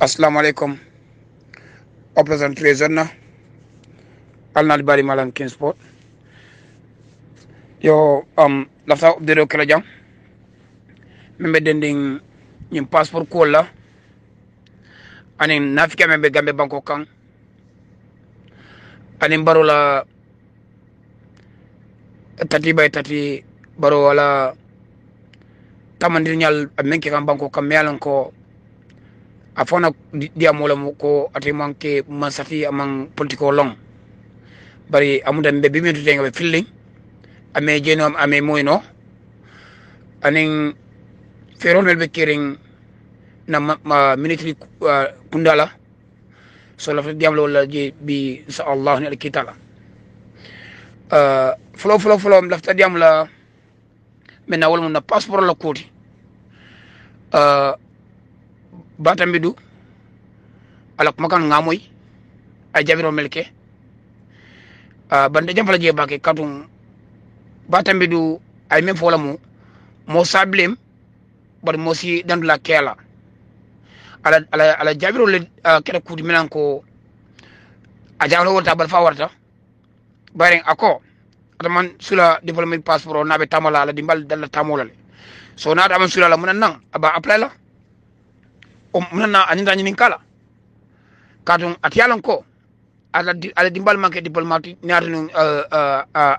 Assalamu alaikum. Opposition treason na. Alnal bari malam kin sport. Yo lafta update kala jam. Membe dending nyim passport ko la. Anin nafika membe gambe banko kan. Anin baro la tati bay tati baro wala tamandir nyal menke kan banko kan melan ko afona dia mola ko ati manke mansati amang politiko long bari amuda mbe bimentu tenga be filling ame jeno ame moyno anin ferol mel be kering na military kundala so la diamlo wala je bi insha Allah ni alkitala flo lafta diamla mena wala mun na passeport la koti batambidu alak makan ngamoy ay jabiro melke bande jam fala je bake katum batambidu ay men fola mo sablem bar mo si dan la kela ala jabiro le kera kudi milan ko a jawlo wota bal fa warta bare ako man sula diplomatic passport na be tamala ala dimbal dalla tamolale so na da man sula la munan nan aba apply la munana aninda nyinin kala kadum atiyalan ko ala dimbal manke diplomatic nyarnu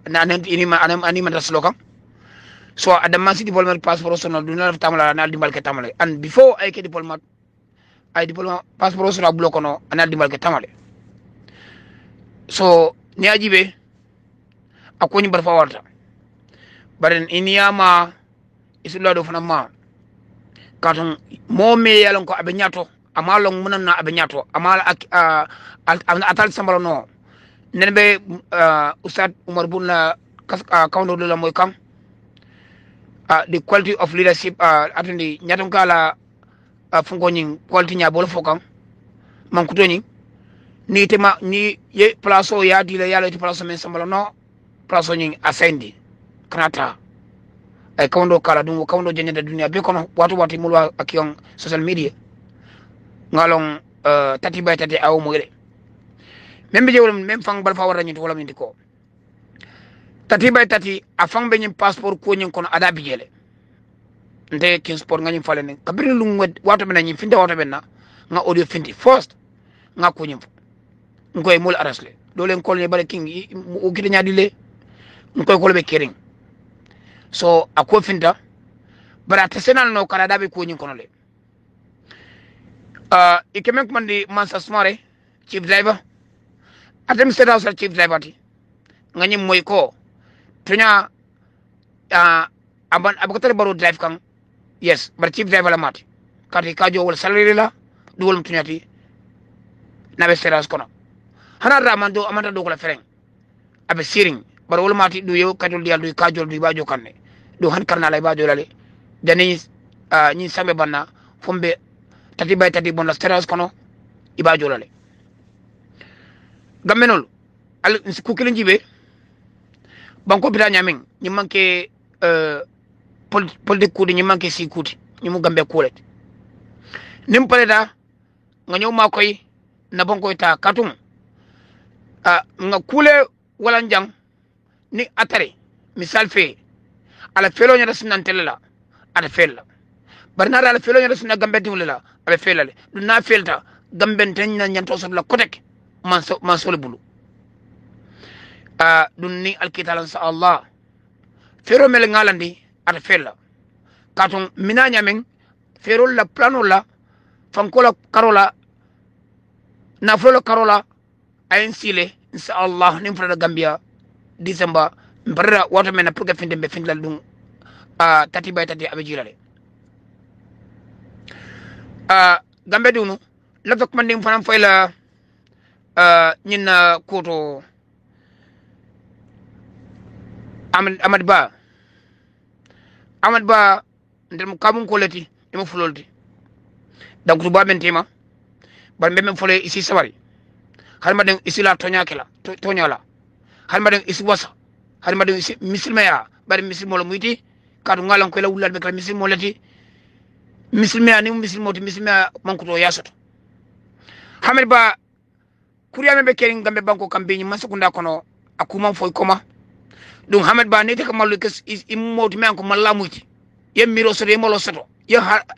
na nan anima das lokam so adam man si diplomatic passport so na duna tamala na dimbal ke tamale and before ay ke diplomat ay diploma passport so na blokono anal dimbal ke tamale so ni ajibe akoni bar fa warta baren iniyama isula do fana ma katon mo me yalon ko abe nyato amalon munan na abe nyato amala atal sambalo no nenbe ustad Umar Bunna kawndo la moy kam the quality of leadership atandi nyaton kala fungo nyin quality nya bolo fokam man kutoni ni tema ni ye plaso ya dile yalo ti plaso men sambalo no plaso nyin asendi kanata ay kawndo kala dum kawndo jenya da dunia be kono watu mulwa akiyon social media ngalong tati bay tati aw mo gele membe jewol mem fang bal fa wara nyito wala minti ko tati bay tati afang be nyim passeport ko nyin kono ada bijele nde kin sport ngani fale ne kabiri lu watu men nyim finda watu benna nga audio finti first nga ko nyim ngoy mul arasle dole ngol ne bare king o gide nyaadi le ngoy ko be kering so ako finta bara tesenal no kala dabe ko nyin kono le ikemen kumandi Mansa Smare chief driver atem state house chief driver ti ngani moy ko tunya abakotar baro drive kan yes bar chief driver la mati kati kajo wal salary la duwol tunyati na be state house kono hana ramando amanta do ko la fereng abe siring baro wal mati du yow kadul dial du kajo du bajo kanne do han karna lay bajo lale dani ñi sambe banna fombe tati bay tati bon la state kono iba jolale gamenol al ku kelen jibe banko bita nyamen ñi manke politique kudi ñi manke si kuti ñi mu gambe kulet nim paleda nga ñew ma koy na banko ta katum nga kule wala njang ni atare misal fe ala felo nya sinantela ala fella barna ala felo nya sinna gambe dimula abe felale du na felta gamben tan na nyanto so la kotek man so le bulu dun ni alkitalan sa Allah fero mel ngalandi ata fella katon minanya men fero la plano la fankola karola na folo karola ayen sile insha Allah nim fra Gambia December mbara wato men pour ga finde be findal dum tati bay tati abe jirale gambe dunu la tok man dim fanam fay la ñin koto Amad Ba ndem kamun ko leti dum fulolti donc ba men tema bar men fole isi sawari har ma den isi la tonyakela tonyala har ma den isi wasa har ma den isi misilmaya bar misilmo lo muyti kadu ngalan ko la wulal be kala misilmo leti misilme ani misilmo to misilme mankuto yasoto Hamed Ba kuriya be kering gambe banko kambe ni masukunda kono akuma foy koma dum Hamed Ba ne te kamalu kes imoti men ko malamuti yemmiro so molo soto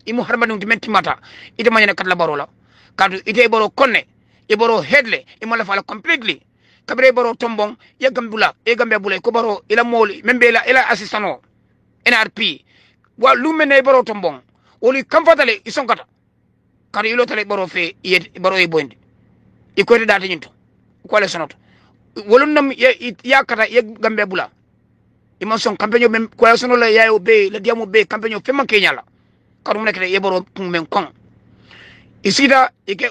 imu harmanu dimenti mata ite manyana katla barola kadu ite boro konne e boro hedle e mala fala completely kabre boro tombong ya gambula e gambe bula ko baro ila moli membe ila assistano NRP wa lumene boro tombong woli kamfatale isonkata kadu ilo tale boro fe baro e bondi e ko data nyinto ko le sonoto wolunam ya kata ya gambe bula ima son campagne men ko sono la yayo be la diamo be campagne fema kenyala kadu mo nekete e boro men kon isida ike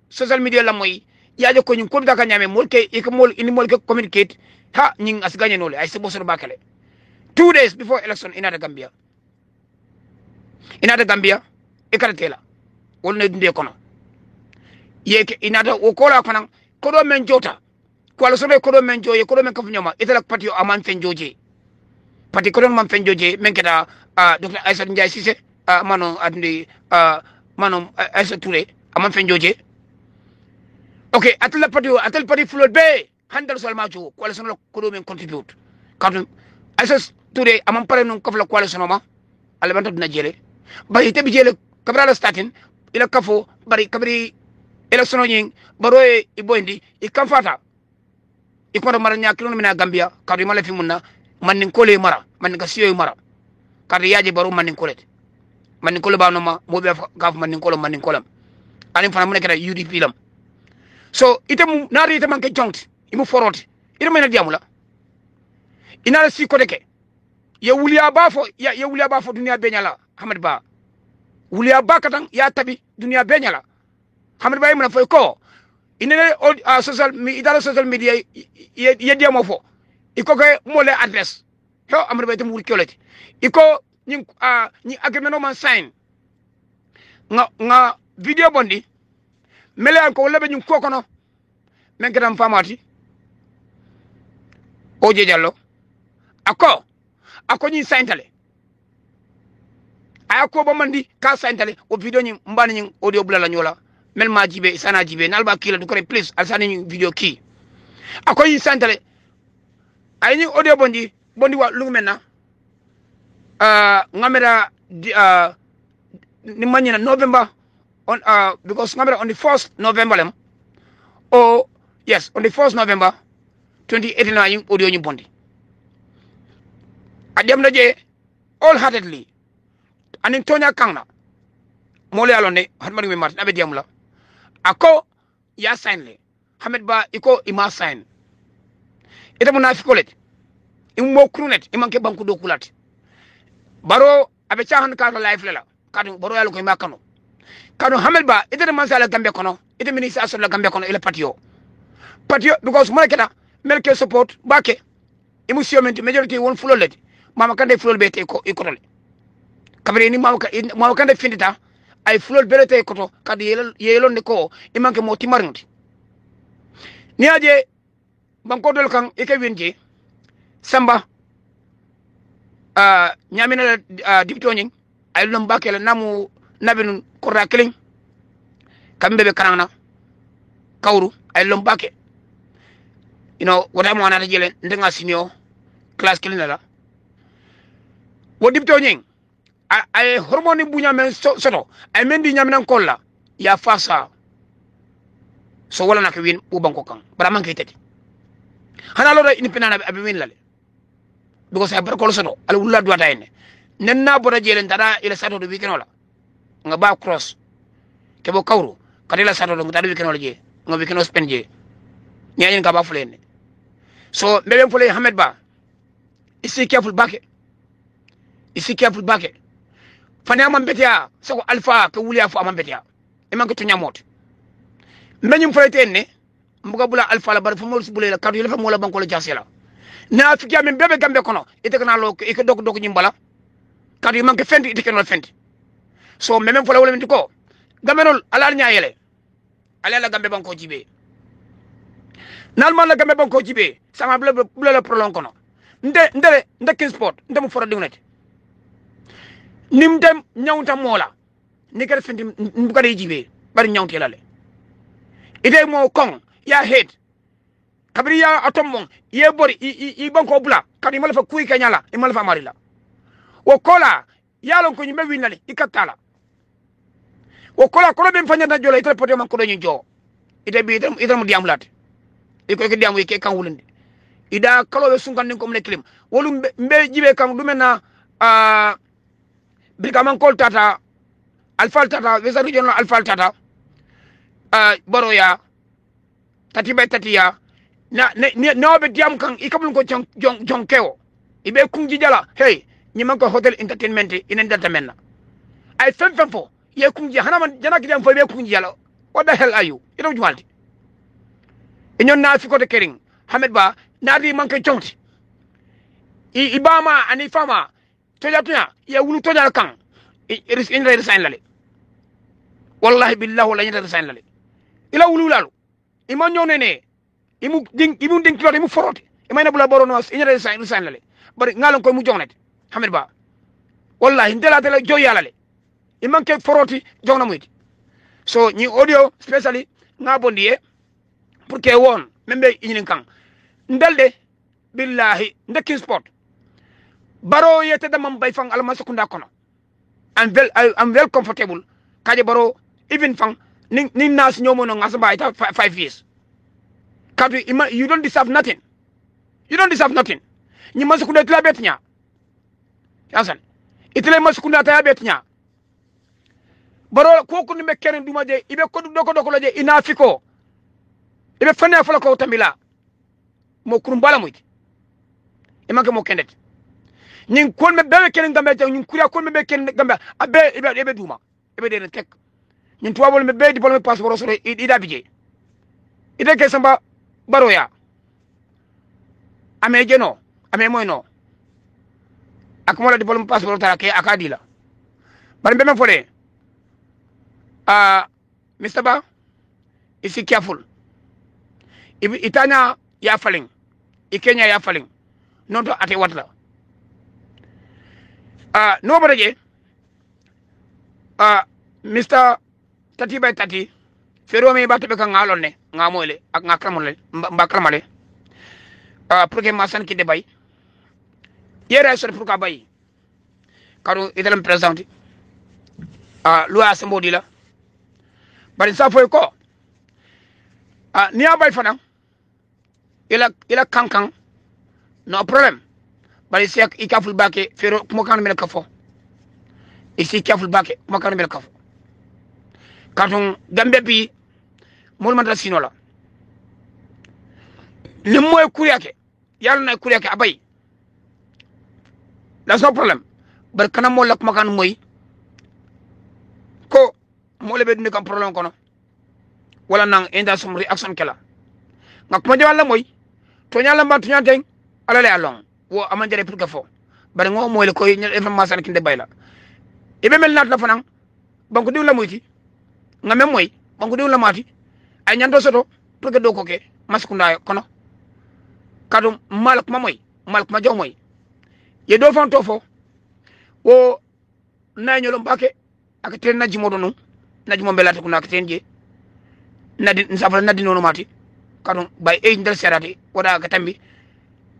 social media la moy yaaje ko ñun ko da ka ñame mol ke ike mol ini mol ke communicate ha ñing as gagné nole ay sebo so bakale 2 days before election ina da Gambia e karatela wol ne dundé kono yeke ina da o kola kono ko do men jota ko ala so ko do men joye ko do men kafu ñoma itala patio aman fen joje pati ko don man fen joje men keda Dr Aïssa Ndiaye Cissé mano andi mano Aïssa Touré aman fen joje okay atala pati flood be handal solmacho ko ala so ko do men contribute kadum Aïssa Touré aman pare non kafla ko ala so ma ala banta dina jele bari te bi jele kabra la statin ila kafo bari kabri election ñing baro e bondi e kamfata e ko mara ñakino mina Gambia kadu mala fi munna man nin kole mara man nin kasiyo mara kadu yaaje baro man nin kolete man nin kole ba no ma mo be gaf man nin kolam ani fana mu nekata UDP lam so itam naari itam man ke jongt imu foroti ina mena diamula ina si ko deke ya wuliya ba fo dunia benyala Hamed Ba wuliya ba katang ya tabi dunia benyala Hamed Ba imna fo ko inene social media ye diamo fo iko ke mole address ho Hamed Ba itam wul koleti iko ni agreement no man sign nga video bondi mele ko lebe ñu kokono men kedam famati Oje Jallow ako ñi saintale ayako ba mandi ka saintale o video ñi mbani ñi audio bulala ñola mel ma jibe sana jibe nalba kila du ko please alsani ñi video ki ako ñi saintale ay ñi audio bondi wa lu menna ngamera ni manyina November on because ngamera on the 1st November lem oh yes on the 1st November 2018 na ñi audio ñi bondi adem na je all heartedly anin tonya kangna mole alone hatmari me martin abe diamula ako ya sign le Hamed Ba iko ima sign ita munafiko let immo krunet imanke banku do kulat baro abe chahan ka life lela kadu baro yalo ko makano kadu Hamed Ba ita man sala Gambia kono ita ministre asol la Gambia kono ila patio because mo keta melke support bake emotion majority won fulo let mama kande fulol be te ko ikotole kabere ni mama kande findita ay fulol be te koto kadi yelon ne ko e manke mo timarnti ni aje banko dol kan e ke winje samba nyamina dipto nyin ay lom bakela namu nabinu korra kelin kambe be karangna kawru ay lom bake wata mo na jelen ndenga sinio class kelin la wo dipto nyin ay hormone bunya men soto ay mendi nyamina kolla ya fasa so wala nak win bu banko kan bara man kay tati hana lo ini penana abi win lale because ay barko soto al wula do ta ene nenna boda jelen dara ila sato do weekend wala nga ba cross ke bo kawru kadila sato do ngada weekend wala je nga weekend spend je nyaani nga ba fulene so mbebe fule Hamed Ba isi careful bake fane amam betia sako alpha ke wuli afu amam betia e man ko to nyamot mbenyum fayte ne mbuga bula alpha la bar fu mo bule la kadu lefa mo la banko la jasela na fi jamme bebe Gambe kono ite kana lo e ko dog nyimbala kadu man ke fendi ite kana fendi so memem fala wala min ko Gambenol alal nyaayele alala Gambe banko jibe nalman la Gambe banko jibe sama bula la prolong kono nde kin sport nde mo fora dingnete nim dem nyawta mola ni kala fendi mbukade jibe bari nyawte lale ite mo kong ya head kabri ya atomon ye bori i banko bula kadi mala fa kuy kanyala e mala fa marila wo kola yalon ko nyimbe winali ikatala wo kola ko be fanya na jola ite pote man ko do jo ite bi ite mo diam lat iko ke diam ke kan wulinde ida kalo be sunkan ko mne klim wolu mbe jibe kan dumena bilkaman kol tata alfal tata wesa regional alfal tata boroya tati bay tati ya na be diam kan ikabul ko jong keo ibe kunji jala hey nyima ko hotel entertainment inen data menna ay fem fo ye kunji hana man jana ki diam fo be kunji jala what the hell are you ito jumalti inyon na fi ko de kering Hamed Ba nadi manke chongti ibama ani fama toja ya wulu toja kan iris inra resign lale wallahi billahi wala inra resign lale ila wulu lalu ima nyonene imu ding klot imu forote ima ina bula borono inra resign lale bari ngalon koy mu jongnet Hamed Ba wallahi ndela tele joya lale imanke foroti jongna muyti so ni audio specially ngabondiye pour que won membe inin kan ndelde billahi ndekin sport baro yete da mam bay fang alma sekunda kono I'm well comfortable kaje baro even fang nin nas nyomo no ngasamba ita 5 years kabi you don't deserve nothing ni masekunda tla betnya yasan itele masekunda ta betnya baro ko ni me keren duma je ibe ko doko je inafiko ibe fane fala ko tambila mo kurumbala muyti imanke mo kendet nin kol me be kenen gambe taw nin kuriya kol me be kenen gambe abe ibe duma ibe de tek nin tuwabol me be diplôme passeport so ida bije ide ke samba baroya ame jeno ame moyno ak mo la diplôme passeport tara ke akadila bar be men fole Mr. Ba isi careful itanya ya falling ikenya ya falling noto ate watla no baraje Mr. Tati by Tati fero me batte be kan ngalon ne ngamoyle ak ngakramole mbakramale pour que masan ki de bay yera sur pour ka bay kado itelam présente loi sembodi la bari sa foy ko ni abay fana ila kankan no problem bari siak ikaful bake fero kuma kan mel kafo isi kaful bake kuma kan mel kafo karton gambe bi mol man sino la le moy kuriyake yalla na kuriyake abay that's no problem bar kana mol la kuma kan moy ko mole be ni kan problem kono wala nang enda sum reaction kala ngak mo jwala moy to nyala mba to nyanteng alale along wo amanjere pour que fo bari ngo moy le koy ñal information kinde bayla ibe mel nat la fanang banko diw la moyti ngame moy banko diw la mati ay ñanto soto pour que do ko ke maskunda kono kadum malak ma moy malak ma jow moy ye do fan to fo wo nañolo mbake ak ten najimo do non najimo belata ko nak ten je nadi nsafal nadi nono mati kadum bay e ndel serati wada ka tambi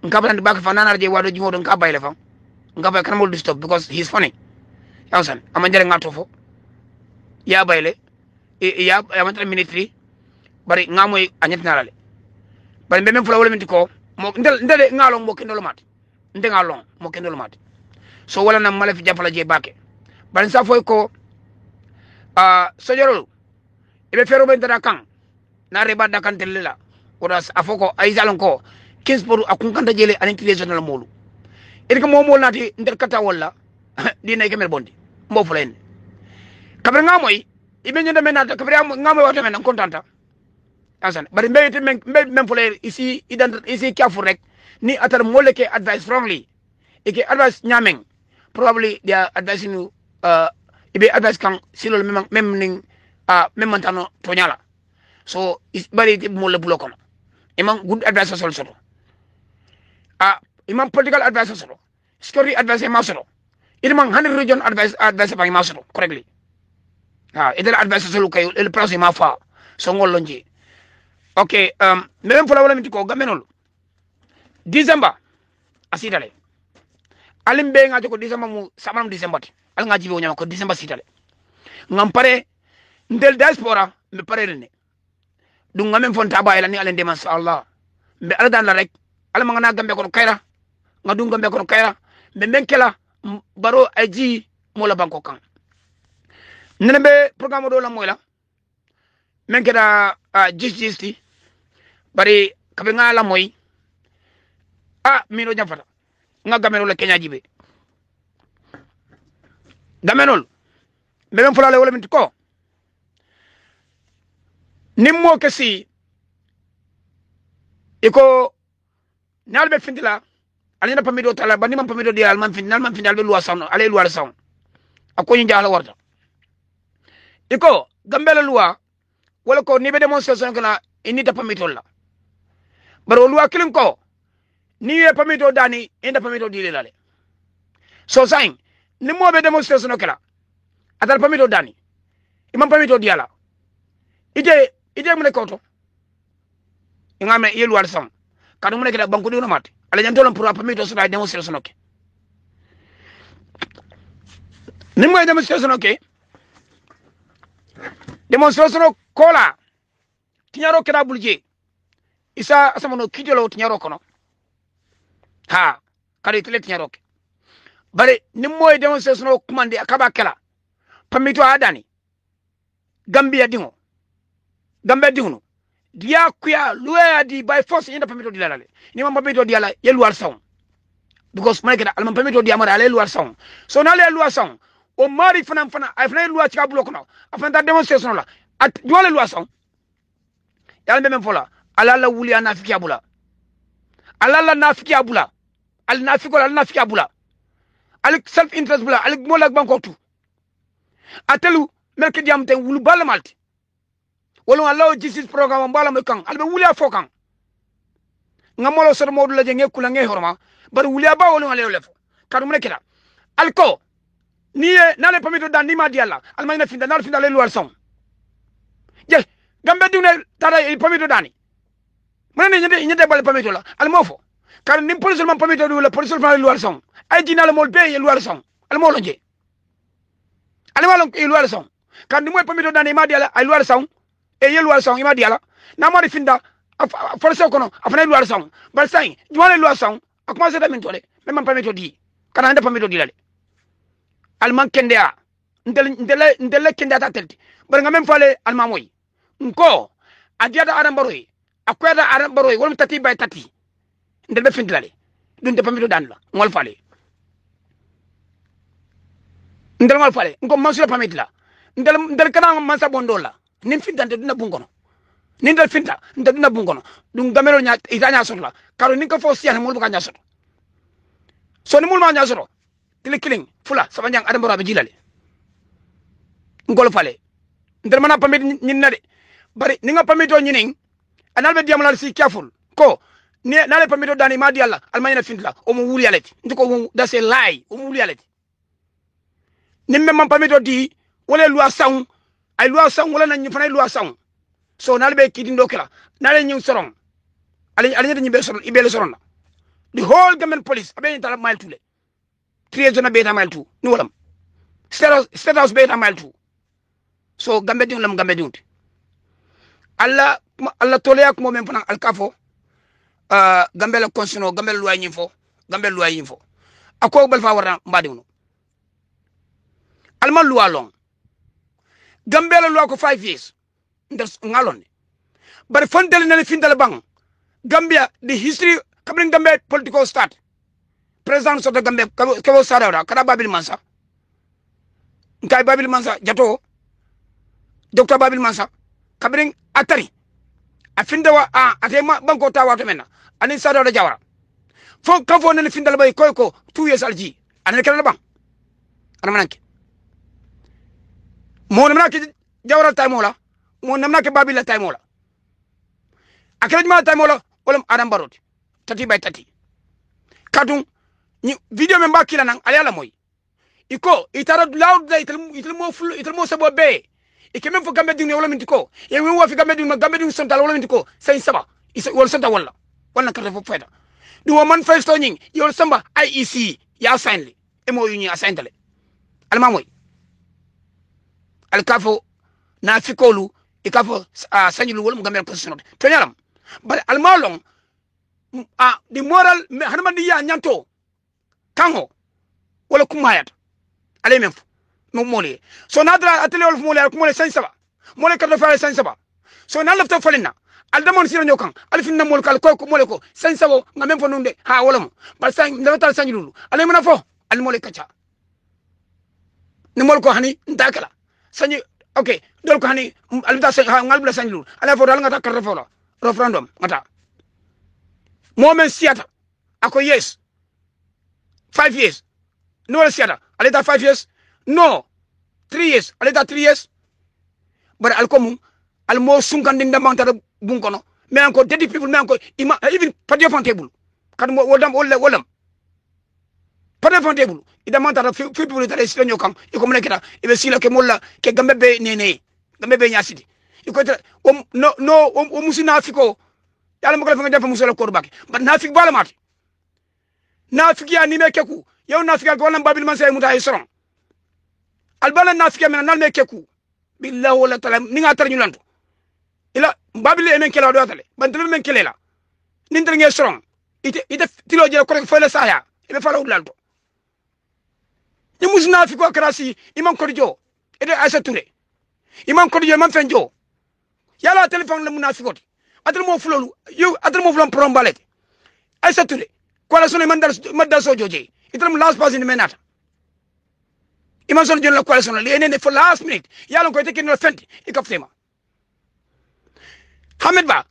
ngabran bak fa nanar je wado jimo do ngabay le fam ngabay kan mo stop because he's funny yawsan amandere ngato fo ya bayle ya amantara ministry bari ngamoy anyat narale bari be men fula wala minti ko mo ndele ngalong mo kendolo mat nde ngalong mo kendolo mat so wala na mala fi jafala je bake bari sa foy ko sojoro ibe fero ben dara kan na reba da kan telela odas afoko ay zalon ko 15 pour akun kan dajele anen télévision molu edika momol nati nder kata wala dina ke mer bondi mbo fulen kabre ngamoy ibe nyanda menata kabre ngamoy wato men contenta asan bari mbeyete men fulay ici ici kafu rek ni atar moleke advice strongly eke advice nyameng probably dia advice nu ibe advice kan silol mem ning mem mantano to nyala so bari mo le bulo kono imam good advice sol soto imam political advice soto security advice ma soto imam 100 region advice pa ma soto correctly idel advice sol kay el procès ma fa so ngolonji okay même fula wala mi ko gamenol December asitale alim be nga ko December mu samanam December al nga jibe o nyama ko December sitale ngam pare ndel diaspora me pare ne dum ngamen fonta ba ila ni alen de masha Allah be ala dan la rek ala ma nga gambe ko kayra nga dum gambe ko kayra be menkela baro aji mo la banko kan nene be programme do la moy la menkeda jisti bari kabe nga la moy mino jafata nga gamenol la Kenya jibe gamenol be men fulale wala min ko nimmo kesi iko nalbe findila alina pamido tala bani man pamido dial man findal be luwa sawn ale luwa sawn ako nyi jahla warta iko gambela luwa wala ko ni be demonstration kana inita pamito la baro luwa kilin ko ni ye pamito dani inda pamito dile lale so sain ni mo be demonstration kala atal pamito dani imam pamito diala ide mun ko to ngame yelu wal sam kadu mun kala banko dino mat ala nyantolon pour pamito so day demonstration ok ni mo demonstration ok demonstration kola tinyaro kala bulje isa asamono kidelo tinyaro kono ha kadi tele tinyaro ke bare ni moy demonstration kumande akaba kala pamito adani gambia dingo dia kuya luya di by force inda pamito dilale ni mam pamito diala yelu al sawn because man keda al pamito di amara ale luar sawn so na le luar sawn o mari fana ay fana luar ci kabulo kono afanta demonstration la at jole luar sawn yalla be men fola ala la wuli anafiki abula ala la nafiki abula al nafiko al nafiki abula al self interest bula al molak banko tu atelu melke diam ten wulu bal malti wala Allah justice programme bala mo kan albe wuli afo kan ngamolo sor modu la jenge kula nge horma bar wuli aba wala ale lefo kadu mun kida alko niye nale pamito dan ni ma diala al mayna finda nal finda le luwal son jel gambe dune tada e pamito dani mun ne nyede bal pamito la al mofo kar ni police man pamito du la police man luwal son ay jinala mol be e luwal son al molo je al malon e luwal son kan ni moy pamito dani ma diala ay luwal son e ye luwal son ima diala na mari finda forse kono afana luwal son bal sai jwale luwal son akuma se da min tole même pamito di kana nda pamito di lale alman kendea ndele kendea ta telti bar nga même fale alma moy nko adiada aram baroy akwada aram baroy wala tati bay tati ndel be findilale dunte pamito dan la ngol fale ndel ngol fale nko mansula pamito la ndel kana mansa bondola nin findante duna bungono nin dal finta nda duna bungono dum gamelo nya itanya sotla karo nin ko fo siana mul buka nya soto so ni mul ma nya soto kiling fula sabanjang adam baro be jilale ngol fale ndel mana pamit nyin na de bari ni nga pamito nyinin anal be diamala si careful ko ni nale pamito dani ma di Allah almanya fintla o mo wuli aleti ndiko da se lie o mo wuli aleti nimme man pamito di wala loi sawn ay loi sawn wala nan fana loi sawn so nal be kidi ndokela nale nyin soron ali nyi be soron ibele soron the whole government police abe tala mile tule trésor beta mile tu ni walam state house beta mile tu so gambe dum lam gambe dum alla toleyak mo men fana al kafo gambe la constitution gambe loi nyi fo ako bal fa warna mbadi no alman loi long gambe la loi ko 5 years ndas ngalon bar fondel na findal bang gambia the history kabrin gambe political start president soto gambe kabo sarawda kada babil mansa nkay babil mansa jato docteur babil mansa kabrin atari afinda wa atema banko tawato menna ani sarawda jawara fo kafo na findal bay koy ko 2 years alji ani kala bang ana mananke mo namna jawra taymola mo namna ke babil taymola akrajma taymola olam adam baroti tati bay tati kadum ni video men bakila nan ala moy iko itara loud da itel mo fulu itel mo sabo be e kemen fo gambe ding wala min ko e wi wo fi gambe ding sontal wala min ko say saba isa wala sonta wala kata fo fayda du wo manifesto nying yol samba IEC ya sign li e mo yu ni assign tale alma moy al kafo na fikolu e kafo sanjulu wala gambe position to nyalam bal alma long di moral hanma di ya nyanto kango wala kumayat ale men mo mole so nadra atele wol mole ko mole sañ saba mole ka do fa sañ saba so na lafta falina al damon sira nyokan al finna mol kal ko mole ko sañ sabo nga men fo nunde ha wala mo bal sañ ndawtal sañ lulu ale mena fo al mole kacha ni mol ko hani ndakala sañ okay dol ko hani al da sañ ngal bla sañ lulu ala fo dal nga ta ka referendum ngata momen siata ako yes 5 years no wala siata ale ta 5 years no 3 years ale ta 3 years but alkomu almo sunkan ding damang tada bun kono me anko dedi people me anko ima even padio fan table kad mo wolam padio fan table ida man tada people tada silanyo kam e ko mena e sila ke molla ke gambe be nene gambe be nyasidi e ko o musina fiko yalla mo ko fa def musala ko bak but nafik bala mat nafik ya ni me keku yow nafik ko wala babil man say muta isron albala nafik men nal me keku billahi wala taala ni nga tar ñu lantu ila babil e men kela do tale ban tele men kelela nin der nge strong ite tilo je ko rek fa la saya e fa la ulalto ni musna fi ko krasi imam ko jo e de Aïssa Touré imam ko jo man fen jo yala téléphone le munafikoti adal mo fulolu yow adal mo fulan prombalete Aïssa Touré ko la sone man dal so joje itam last pass ni menata imam son jon la coalition la ene for last minute yalla ko tekki no fenti e kaftema Hamed Ba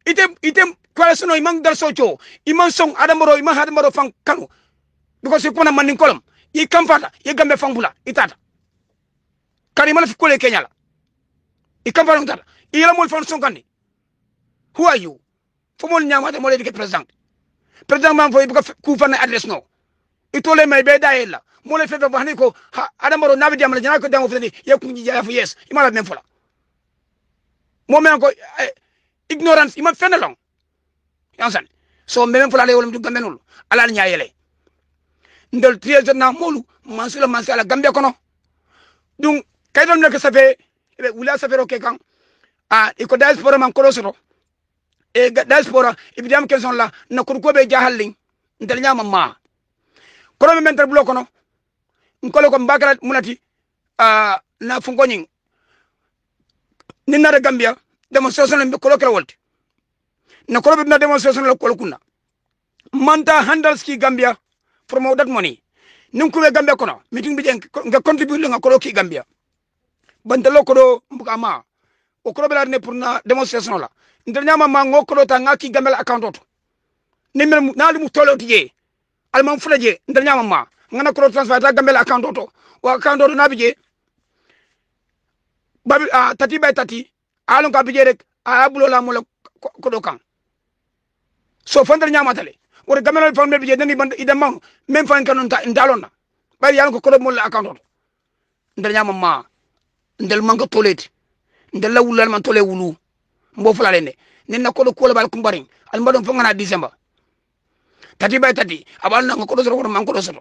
item coalition imam dal so jo imam son adamoro fan kanu because ko na manin kolom yi kampata yi gambe fambula itata kari mala fi kole Kenya la i kampata ngata yela mol fan son kandi who are you fo mol nyamata mol dike president man fo ibuka ku fan address no itole may be dayela mole fe be bahni ko adamaro nabi diamala jana ko dango fini ye ku nyi ya fu yes imala men fola mo men ko ignorance ima fenelong yansan so men fola le wolum du gamenul ala nyaayele ndol triel na molu mansula gambe kono donc kay don nek sa fe wula sa fe roke kan iko diaspora man ko soto e diaspora ibidiam question la na ko be jahallin ndel nyama ma ko men ter bloco no ngolo ko mbakala munati na fungoñing ni nara Gambia demonstration be ko lokal wolti na ko be na demonstration la ko kunna manta handles ki Gambia from that money nim ko be Gambia kono meeting bi nga contribute nga ko ki Gambia bantalo ko do mbukama o ko be la ne pour na demonstration la ndel nyama ma ngokolo ta ngaki Gambia account auto ni mel na limu toloti je alman fulaje ndel nyama ma ngana ko transfer ta Gambia account auto wa account auto na bije babi tati bay tati alon ka bije rek abulo la mo ko do kan so fondal nyama tale wor Gambia fon be bije dani band idam ma même fan kanon ta ndalona bari yalla ko do mo la account auto ndel nyama ma ndel man ko toleti ndel la wulal man tole wulu mbo fulale ne nenna ko do ko bal kumbaring al mbadon fo ngana December tati bay tati abal na ko do so ko man ko do so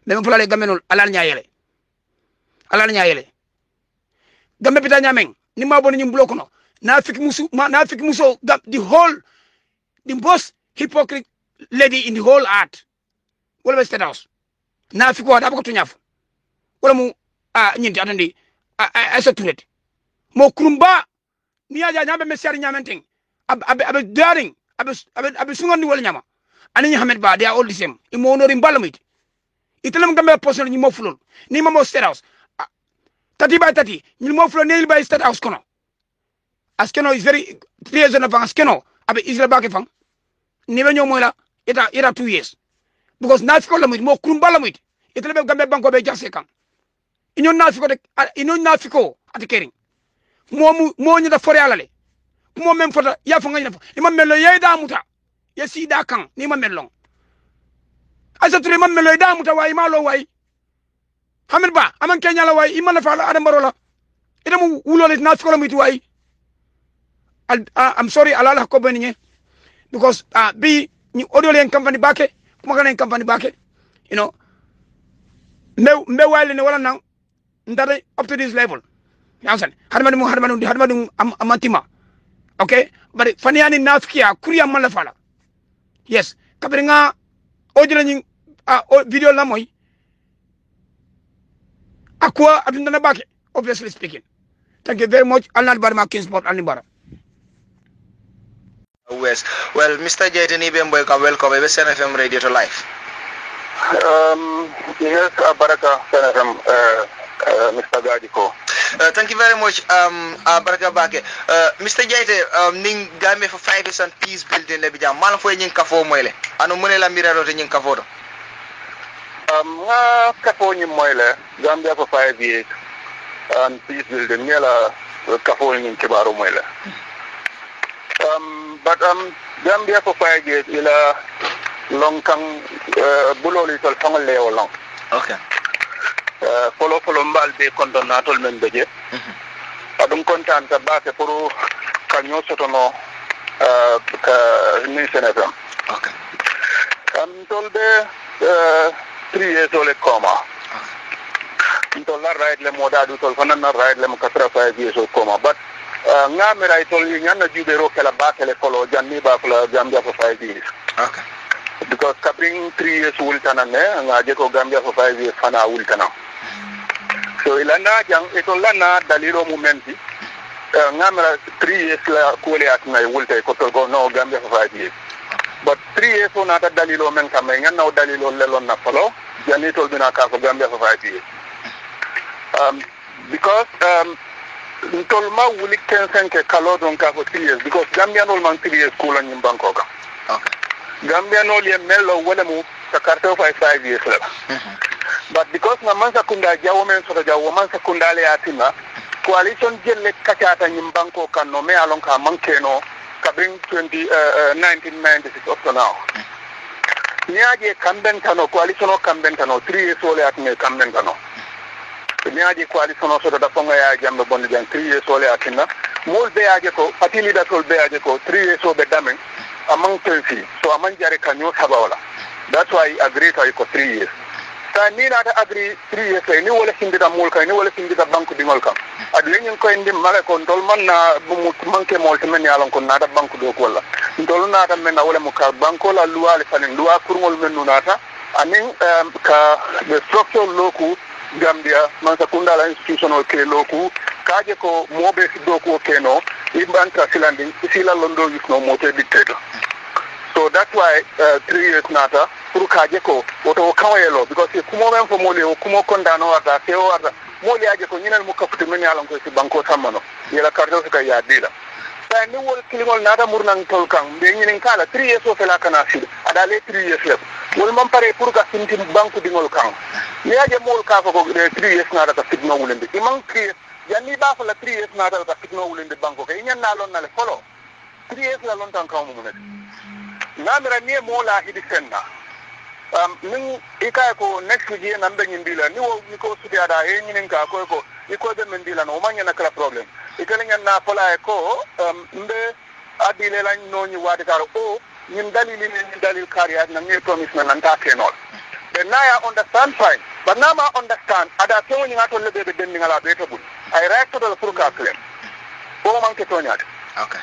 be fulale gamenol alal nyaayele gambe pita nyameng ni ma boni nyum bloko no na fiki muso the most hypocrite lady in the whole art wala be State House na fiki wa da ko to nyaf wala mu nyinti atandi Aïssa Touré mo kurumba ni aja nyambe mesiari nyamenten abe daring abe sungandi wala nyama ani Hamed Ba they are all the same imo honori mbalamit itelam gambe posol ni mo fulol ni mo State House tati by tati ni mo fulol ni by State House kono askeno is very pleasant of askeno abe Israel ba ke fang ni be ñomo la eta 2 years because na fi ko lamit mo kurumba lamit itelam gambe banko be jaxé kan inyon na fi ko ati kering mo ñu da fore alale mo même fota ya fa ngani fa imam melo yeyda muta ya sida kan ni ma melong Aïssa Touré ma melo yeyda muta way ma lo way Hamed Ba aman Kenya la way imana fa la adam barola ida mu wulole na fikola mu tuwai I'm sorry alala ko bani because bi ni audio len company bake kuma kana company bake you know mbe wale ne wala nang ndare up to this level yansan hadmanu amantima okay but faniani nafikia kuriya mala fala yes kabringa audio len video la moy akwa adunda bake obviously speaking. Thank you very much. Alnad Barma Kingsport Alnibara. West. Well, Mr. Jaytini Bemboy, welcome. Ebesen FM Radio to Life. Yes, Baraka FM, Mr. Gadiko. Thank you very much, Baraka Bake. Mr. Jayte, ning game for 5 years and peace building lebija. Man fo nyin kafo moyle. Anu mune la miraro te nyin kafo do. Nga kafo nyin moyle. Gambia for 5 years. And peace building nyala kafo nyin kibaro moyle. But Gambia for 5 years ila long kang buloli tol fangal leo long. Okay. Follow mbal be condonatol men beje. Adum kontan ka bake pour kanyo sotono ka ni senefam. Okay. Tolbe 3 years ole koma. Tolla right le moda du tol fanana right le mo 5 years ole koma. But ngamera itol nyana jubero kala bakele follow janni ba kala Gambia for 5 years. Okay. Because covering 3 years ultana ne ngaje ko Gambia for 5 years fana ultana. So ilana jang itolana dalilo momenti ngamera 3 years la kule atna ulta ko to go no Gambia for 5 years. But 3 years on ata dalilo men kam ngana dalilo lelon na follow janni tol bina ka ko Gambia for 5 years. Because Ntolma wuli 15 ke kalo don ka for 3 years because Gambia no man 3 years kula nyim Bangkok. Okay. Gambia no le mello wala mu ta karto 5 years la. But because na man sakunda jawo men so jawo man sakunda le atima coalition jelle kachata nyim Bangkok kan no me alon ka mankeno ka bring 1996 up to now. Niaje kambentano coalition o kambentano 3 years ole atme kambentano. Niaji coalition o soto da fonga ya jambe bonde jan 3 years ole atina mol be aje ko party leader tol be aje ko 3 years o be damen among 20 so amang jare kanyo sabawala that's why I agree to ko 3 years ta ni na ta agree 3 years ni wala sindita mol kay ni wala sindita banku dingol kam adu yen ko indi mala ko tol man na bu manke mol temen yalon ko nata banku do ko wala tol nata men wala mo ka banko la loi le fanen loi kurngol men nunata anin ka the structure loku Gambia man sakunda la institutional ke loku kaje ko mobe doku keno ibanta silandi sila londo yusno mote dictator so that's why 3 years nata pour kaje ko oto kawayelo because kumo men fo mole kumo kondano wata teo wata mole aje ko nyinal mu kafuti men yalon ko ci banko samano yela karto ka ya dila sa ni wol kilingol nata murnan tol kan be nyinin kala 3 years o fela kana sid ada le 3 years le wol man pare pour ka sintim banku dingol kan ni aje mol ka ko 3 years nata ka sidno wulende imang ki janni ba fa la 3 years nata ka sidno wulende banko kay nyen na lon na le folo 3 years la lon tan kan mu ne namira ni mola hidi senna min ikay ko next year nambe nyindila ni wo ni ko sudi ada e nyinin ka ko iko de mendila no manya na kala problem ikale nyen na pola ko mbe adile lañ no ñu wadi kar o ñin dalil kariya na ngi promise na nanta kenol but now I understand fine but now I understand ada to ñu ngato lebe be den ngala be to bul ay right to the full claim o man ke to nyaade okay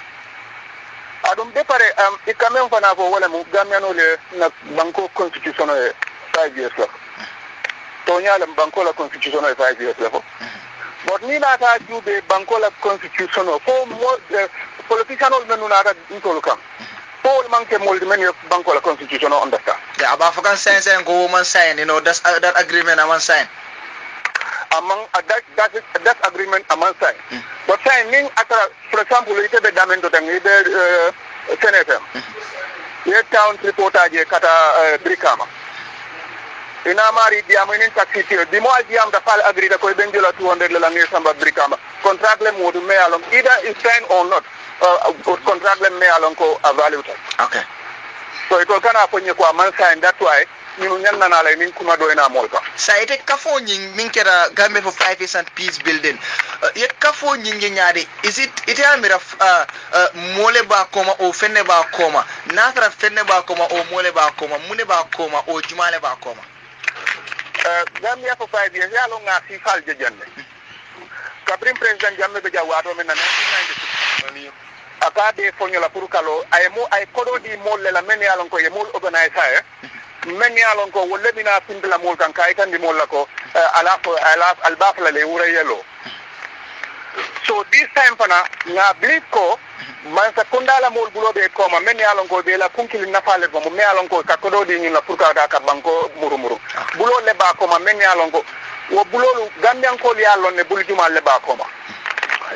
adum be pare ikamen fana fo wala mu gamiano le na banko constitutional 5 years la to nyaale banko la constitutional 5 years la fo but ni na ta jube banko la constitutional fo mo politician ol menu na ta intol kam Paul manke moldi men banko la constitution understand. Yeah, about for sign go woman sign, you know, that's that agreement I want sign. Among that agreement among sign. But signing for example, it be damendo tang ide senator. Ye town reporter je kata Brikama. Ina mari diamo in taxi di mo diam da fal agree da ko benjola 200 la ngi samba Brikama. Contract le modu me along either is signed or not. Contract le me along ko evaluate. Okay. so ito kana fonye ko man sign that why minu nyanna na lay nin kuma do ina molka sa ite kafo nying min kera Gambia for 5 years and peace building yet kafo nying nyaade is it ite amira mole ba koma o fenne ba koma nakara fenne ba koma o mole ba koma mune ba koma o jumale ba koma Gambia for 5 years ya lo nga fi fal jejanne kabrim president jamme be jawato men na 1996 akade fonyo la purkalo ay kodo di molle la men yalon ko ye mol organizer men yalon ko wolle bina pindla mol kan kay tan di molla ko ala albafla le wura yelo so this time fana nga believe ko man sa kundala mol bulobe ko ma men yalon ko be la kunkili nafale ko men yalon ko ka kodo di nyina purka ka banko murumuru bulo le ba ko ma men yalon ko wo bulolu gambian ko yalon ne bul juma le ba ko ma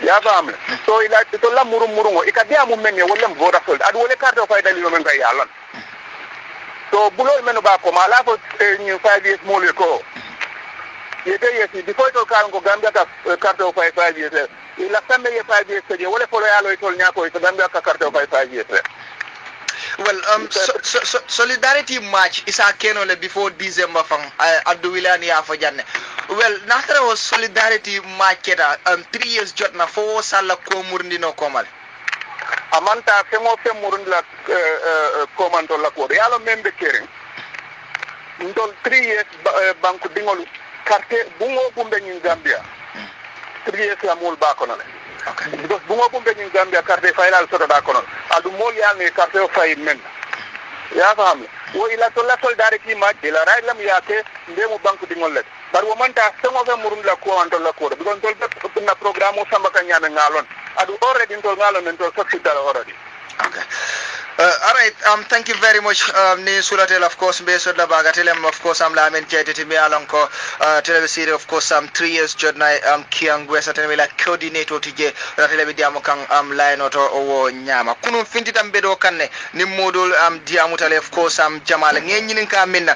ya famle so ila to la murumuru ikadia mu men ye wolle voda sol adu wole carte fay dali men kay yalon so bulol menu ba ko ma la ko ni 5 years mole ko yete yesi before to kan ko Gambia ka carte o 5 years ila sambe ye 5 years je wala folo yalo tol nyako to Gambia ka carte o 5 years well solidarity march isa keno le before December fang Abdou Wilani ya fa janne well naftra was solidarity march keta 3 years jotna fo sala ko murndino komal amanta femo fe murndla komando la ko yalo membe kering ndol 3 years banku dingolu carte bungo bumbe nyin Gambia 3 years la mol ba kono okay because bungo bumbe nyin Gambia carte final soto da kono adu mol ya ne carte o fay men ya famle wo ila to la solidarity march ila railam yake ndemu banku dingol le bar wo manta femo fe murndla ko anto la ko because tol na programme o samba ka nyame ngalon adu already tol ngalon en tol hospital already okay all right thank you very much ni suratel of course be so da bagatelem of course am la men jetiti mi alon ko televisi of course 3 years jodna kiang wesa tan wala coordinator tije televisi diamo kan line auto o nyama kunu finti tambe do kanne ni modol diamu tale of course jamal ngeni ka minna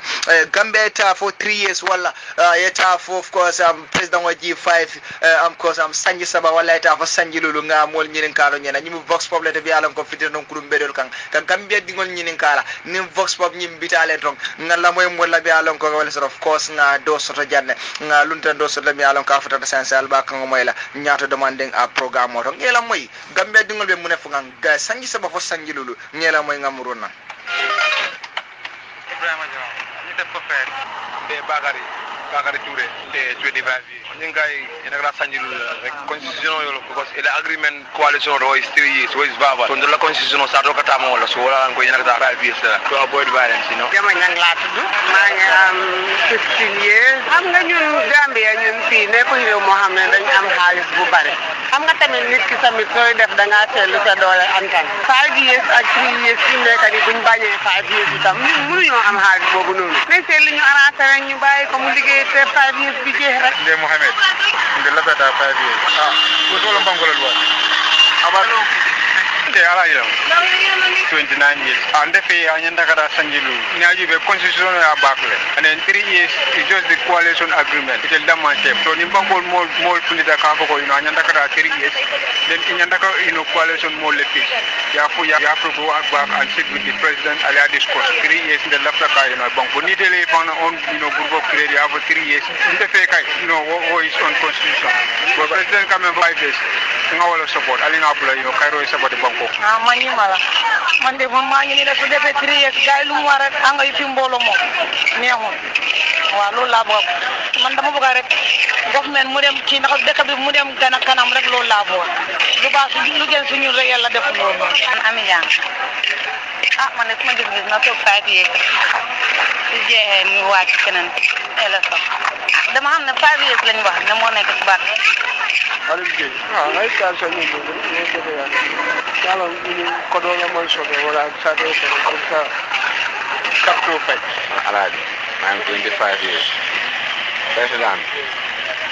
Gambia ta for 3 years wala yeta for of course president wa G5 of course sanji saba wala ta fa sanji lulu nga mol nyinin ka do nyena nyimu vox popule te bi alon ko fiti non kudum bedol kan Gambia dingol nyinin kala nim vox pop nyim bitale ton ngalla moy mo labi alon ko wala sort of course nga do soto janne nga lunta do soto mi alon ka fata essentiel ba kan moy la nyaato demanding a programme mo ton ngela moy Gambia dingol be mu ne fu ngan ga sangi saba fo sangi lulu ngela moy ngamuru na Ibrahima Diaw ni def ko fek be Bakary Touré te 25 ñi ngay ina sanji lulu rek constitution yo ko because ila agreement coalition ro is 3 years is baba to la constitution sa to kata mo la so wala ko ina ta 5 years to avoid violence you know jama ñang la tuddu ma ngi am 15 years xam nga ñun Gambia ñun fi nekku rew mo xamne dañ am xaalis bu bari xam nga tamit nit ki tamit soy def da nga telu sa doole antan 5 years ak 3 years ci nekk ni buñ bañé 5 years itam mënu ñu am xaalis bobu nonu mais c'est li ñu arrangé rek ñu bayyi ko mu liggéey te 5 years bi jeex rek de Mohamed de la data 5 years ko solo bangol lo abalo te ala ila 29 years ande fe anyanda kada sanjilu nyaji be constitution ya bakle and then 3 years is just the coalition agreement it dama step so ni bangol mol punita ka ko ino anyanda kada 3 years then anyanda ka ino coalition mol le fi ya fu go back and sit with the president ala discuss 3 years in the left ka ino bango ni dele fana on group of clear ya for 3 years inte fe kai what is on constitution but president come 5 years ngawala support ali ngapula kairo support bango mani mala man de mo ma ngi ni def defé 3 years gaay lu mu war rek nga fi mbolo mo neexul wa loolu la bëgg man dama bëgg rek government mu dem ci ndax dëkk bi mu dem gën a kanam rek loolu la bëgg lu baax lu gën suñu rek yàlla def loolu ami jang man de sama gis na toog 5 years ci jeexee ñu wàcc keneen élection dama xam ne 5 years lañ wax ne moo nekk ci baat ay ka so ni ni ko ya kala ni ko do la mo so wala sa do ko ka kapto fay Alaji, I'm 25 years. President,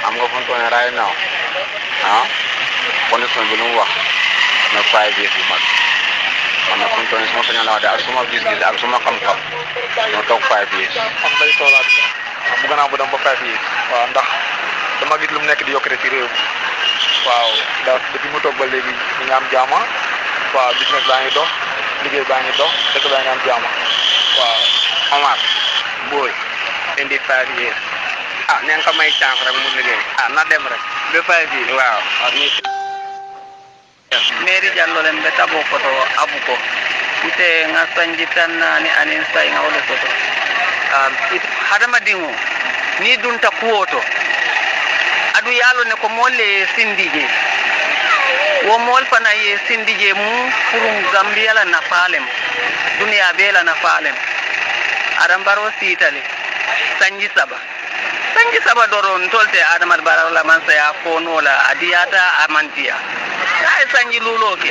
I'm going to right now. Condition bi lu wax na 5 years yu mag. Man na funto ni sama sañala wade ak suma gis-gis ak suma xam-xam. No tok 5 years. am lay tolat bu gëna bu dem ba 5 years waaw ndax dama gis lu nekk di yokkate ci réew waaw ndax depuis mu tok ba légui ñu am jaama waaw business baa ngi dox liggéey baa ngi dox dëkk baa ngi am jaama waaw Omar Boy 25 years neen ko may chance rek mu liggéey na dem rek ba 5 years waaw Mary Jallo len be tabo koto abuko ite nga sanji tan ni anin sai nga wala koto hadama dingo ni dunta kuoto adu yalo ne ko molle sindije wo mol pana ye sindije mu furum Gambia la na falem dunia bela na falem arambaro sitale sanji saba doron tolte adamar barala man saya kono la adiyata amantia ay sanji lulo ke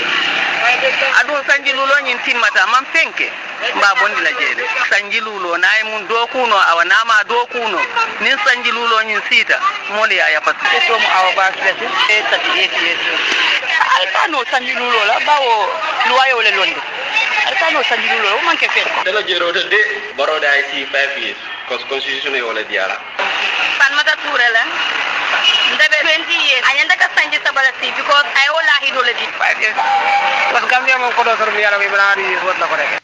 adun sanji lulo nyin timmata man fenke mba bondi la jele sanji lulo nay mun do kuno awa nama do kuno nin sanji lulo nyin sita moli ya fatu to mu awa ba sete e tati ay kano sanji lulo la bawo luwayo le londo ay kano sanji lulo o man ke fer dela jero de baroda ay si 5 years constitution e wala diala pan mata turela ndebe 20 years anyanda ka sanji sabala si because ay wala hidole di 5 years was Gambia mo ko do sor mi yalla mi bana di wot la ko rek.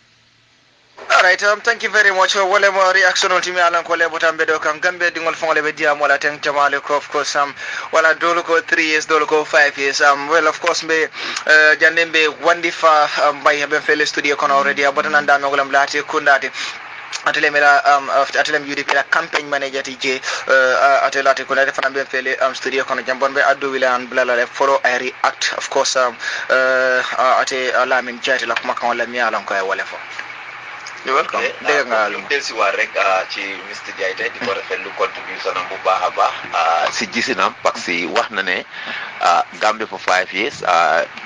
All right, thank you very much. Wale mo reaction on timi alan ko lebo tambe do kam Gambia dingol fongole be dia mo la ten jamale ko of course wala dolo ko 3 years dolo ko 5 years well of course be jandembe wandifa bay be fele studio kono already abotana ndame ngolam lati kundati atelem UDP la campaign manager TJ atelate ko lati fanambe fele studio kono jambon be addu wilan blala le follow I react of course ate alamin jati la kuma kan wala mi alan ko ay wala fo. You're welcome. Del si war rek ci Mr Jaite di ko rafetlu contribution am bu baax a baax si gisinam parce que wax na ne Gambia for 5 years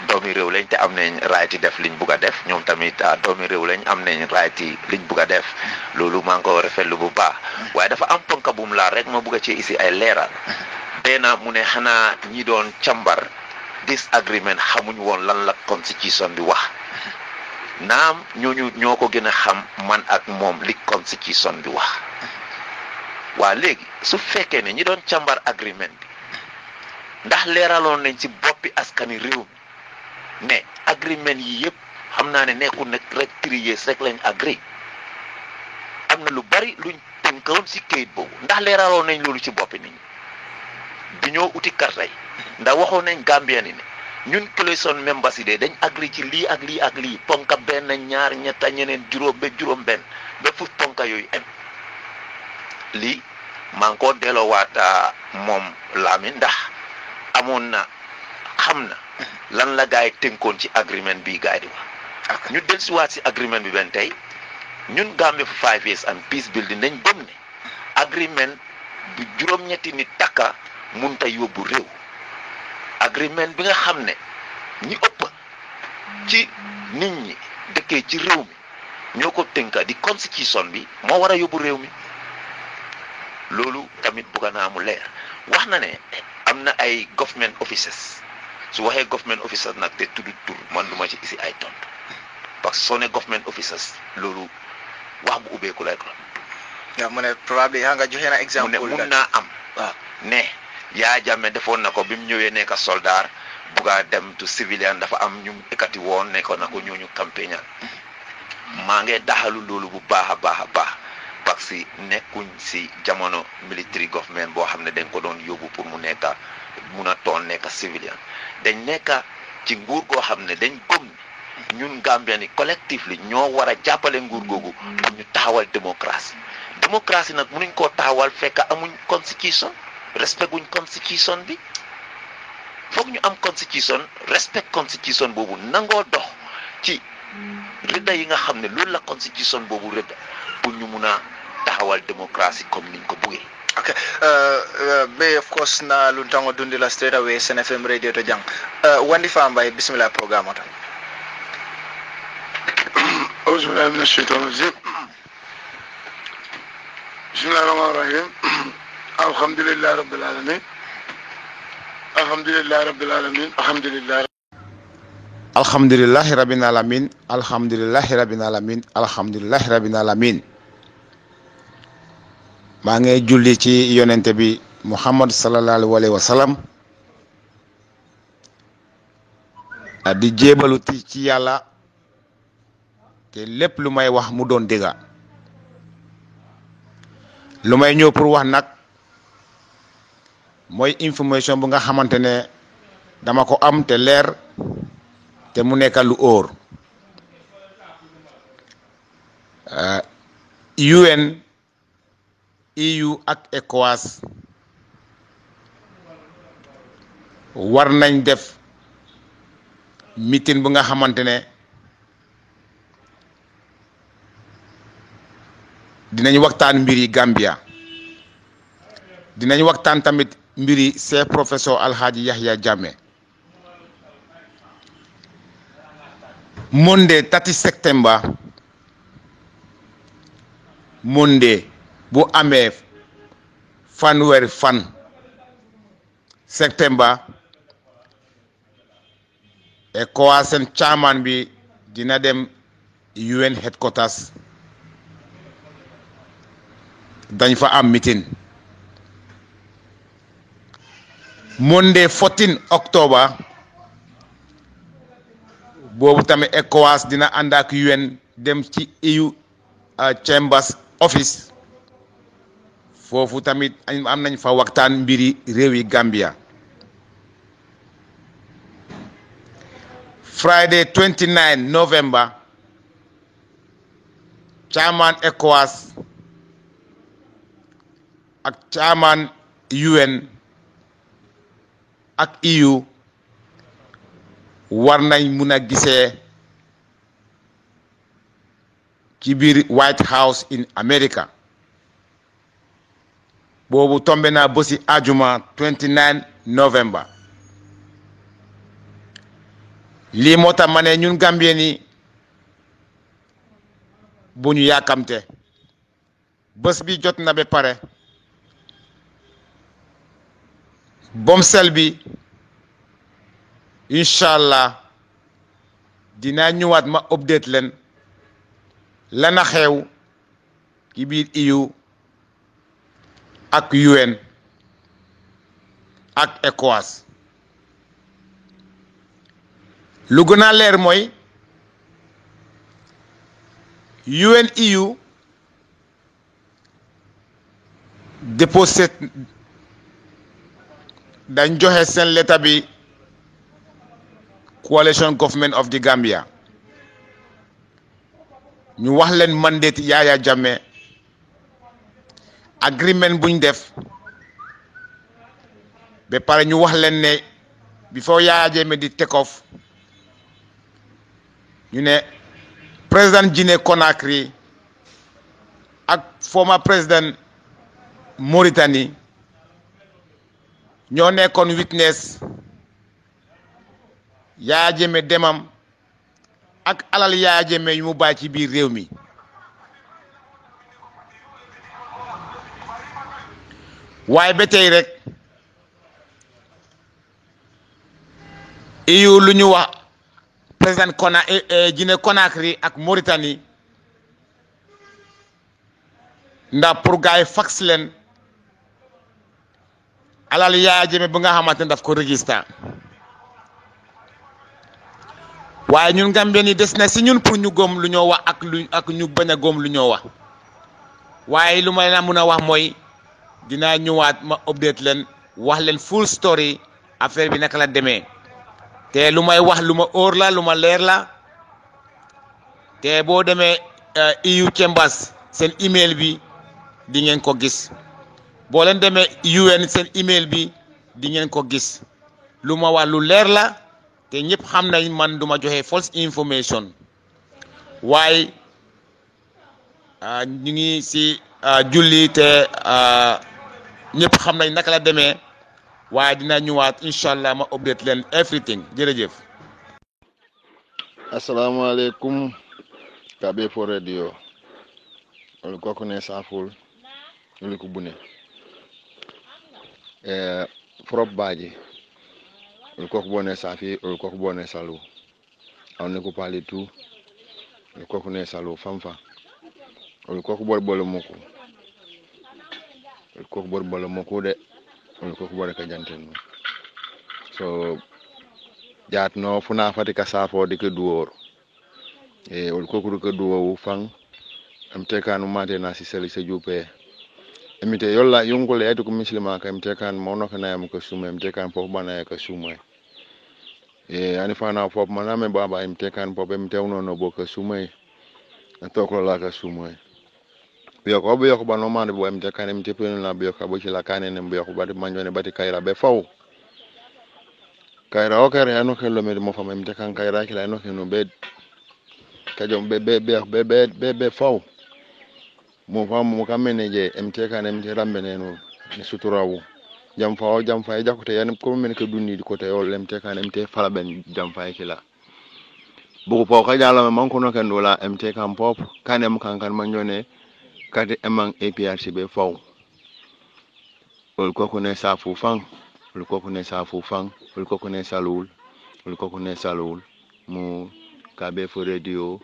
doomi réew lañ te am nañ right def liñ bugg a def ñoom tamit doomi réew lañ am nañ right liñ bugg a def loolu maa ngi ko rafetlu bu baax waaye dafa am ponk bu mu laal rek ma bugg a ci isi ay leeral dena mu ne xanaa ñi doon càmbar disagreement xamuñ woon lan la constitution bi wax naam ñooñu ñoo ko gën a xam man ak moom li constitution bi wax waa léegi su fekkee ne ñi doon càmbar agreement bi ndax leeraloon nañ ci boppi askani réew mi ne agreement yi yëpp xam naa ne nekkul nag rek 3 years rek lañ agree am na lu bari luñ tënkoon ci kayit boobu ndax leeraloon nañ loolu ci boppi nit ñi bi ñoo uti kartay ndax waxoon nañ Gambien ni ne ñun coalition members yi de dañ agree ci lii ak lii ak lii ponka benn ñaar ñetta ñeneen juróom benn ba fu ponka yooyu am lii maa ngi ko delloowaat moom Lamin ndax amoon na xam na lan la gaay tënkoon ci agreement bi gaay di wax ñu dellusiwaat si agreement bi benn tey ñun Gambia for 5 years and peace building dañ gëm ne agreement bu juróom-ñetti nit takka munta yóbbu réew agreement bi nga xam ne ñi ëpp ci nit ñi dëkkee ci réew mi ñoo ko tënka di constitution bi moo war a yóbbu réew mi loolu tamit bëgg naa mu leer wax na ne am na ay government officers su waxee government officers nag te tudd tur man duma ci isi ay tontu parce que soo ne government officers loolu wax bu ubbeeku lay ko ya mu ne probably nga joxe na exemple mun naa am ne yaa jàmme defoon na ko bi mu ñëwee nekk soldat buga dem to civilian dafa am ñu ekkati woon ne ko na ko ñooñu campagne maa ngi daxalu loolu bu baax a baax a baax parce que nekkuñ si jamono military government boo xam ne dañ ko doon yóbbu pour mu nekk mun a toon nekk civilian dañ nekk ci nguur goo xam ne dañ gëm ñun Gambien yi collectively ñoo war a jàppale nguur googu pour ñu taxawal démocratie nag mënuñ koo taxawal fekk amuñ constitution respect guñ constitution bi foog ñu am constitution respect constitution boobu nangoo dox ci rëdda yi nga xam ne loolu la constitution boobu rëdda pour ñu mun a taxawal démocratie comme niñ ko buggee. Okay. Be of course na luntango dundi la straight away SNFM radio to jang. Wandi Fambay bismillah program ota. أعوذ بالله من الشيطان الرجيم بسم الله الرحمن الرحيم الحمد لله رب العالمين الحمد لله رب العالمين الحمد لله الحمد لله رب العالمين الحمد لله رب العالمين الحمد لله رب العالمين maa ngi julli ci yonente bi Muhammad sallallahu alayhi wa sallam di jébalu ci yàlla te lépp lu may wax mu doon dëgga lu may ñëw pour wax nag mooy information bu nga xamante ne dama ko am te leer te mu nekk lu óor UN EU ak ECOWAS war nañ def meeting bu nga xamante ne dinañ waxtaan mbiri Gambia dinañ waxtaan tamit mbiri chef professeur Alhaji Yahya Jammeh Monday 30 September Monday bu amee fanweeri fan September ECOWAS seen chairman bi dina dem UN headquarters dañ fa am meeting Monday 14 October boobu tamit ECOWAS dina ànd ak UN dem ci EU chambers office foofu tamit am nañ fa waxtaan mbiri réewi Gambia Friday 29 November chairman ECOWAS ak chairman UN ak EU war nañ mun a gisee ci biir White House in America boobu tombe na bési ajuma 29 November lii moo tax ma ne ñun Gambien yi bu ñu yàkkamte bés bi jot na ba pare bomsel bi inshallah dinaa ñëwaat ma update leen lana xew ci biir EU ak UN ak ECOWAS lu gën a leer mooy UN EU déposé dañ joxe seen lettre bi coalition government of the Gambia ñu wax leen mandate Yaya Jammeh agreement buñ def ba pare ñu wax leen ne before Yaya Jammeh di take off ñu ne président Guinée Conakry ak former président Mauritanie ñoo nekkoon witness Yaya Jammeh demam ak alal Yaya Jammeh yu mu bàyyi ci biir réew mi waaye ba tey rek EU lu ñu wax président Guinée Conakry ak Mauritanie ndax pour gars yi fax leen alal Yaya Jammeh bu nga xamante ne daf ko register waaye ñun Gambien yi des na si ñun pour ñu gëm lu ñoo wax ak ñu bañ a gëm lu ñoo wax waaye lu may na mun a wax mooy dinaa ñëwaat ma update leen wax leen full story affaire bi naka la demee te lu may wax lu ma óor la lu ma leer la te boo demee EU Chambers seen email bi di ngeen ko gis boo leen demee UN seen email bi di ngeen ko gis lu ma wax lu leer la te ñëpp xam nañ man duma joxe false information waaye ñu ngi si julli te ñëpp xam nañ naka la demee waaye dina ñëwaat inshallah ma update leen everything jërëjëf. Assalamualaikum Kabe for radio olu koko ne saful olu ko bune frop baji olu koko bone safi olu koko bone salu on ne ko parler tout olu koko ne salu famfa olu koko bol moko olu koko bol moko de olu koko bol ka janten so jaat no funa fatika safo dike duwor ol kokuru ko duwo fang am tekanu mate na si seli se jupe emite yolla yungule yatu ko muslima ka emite kan mono kana yam ko suma emite kan pop bana ka suma ani fana pop maname baba emite kan pop emite uno no boka suma atoko la ka suma biyo ko bano mande bo emite kan emite peno na biyo ka bo ci la kanene biyo ko bati manjone bati kayra be faw kayra o kayra no kello me mo fam emite kan kayra kila no keno be kajom be faw mo fam mo kamene je emte kan emte rambene no ni suturawu jam fa jakute yan ko men ko dunni ko te yol emte kan emte fala ben jam fa kila bugo po ka jala man ko no kan dola emte kan pop kanem kan man jone kati emang APRC be faw ol ko ne safu fang ol ko ne safu fang ol ko ne salul ol ko ne salul mu kabe fo radio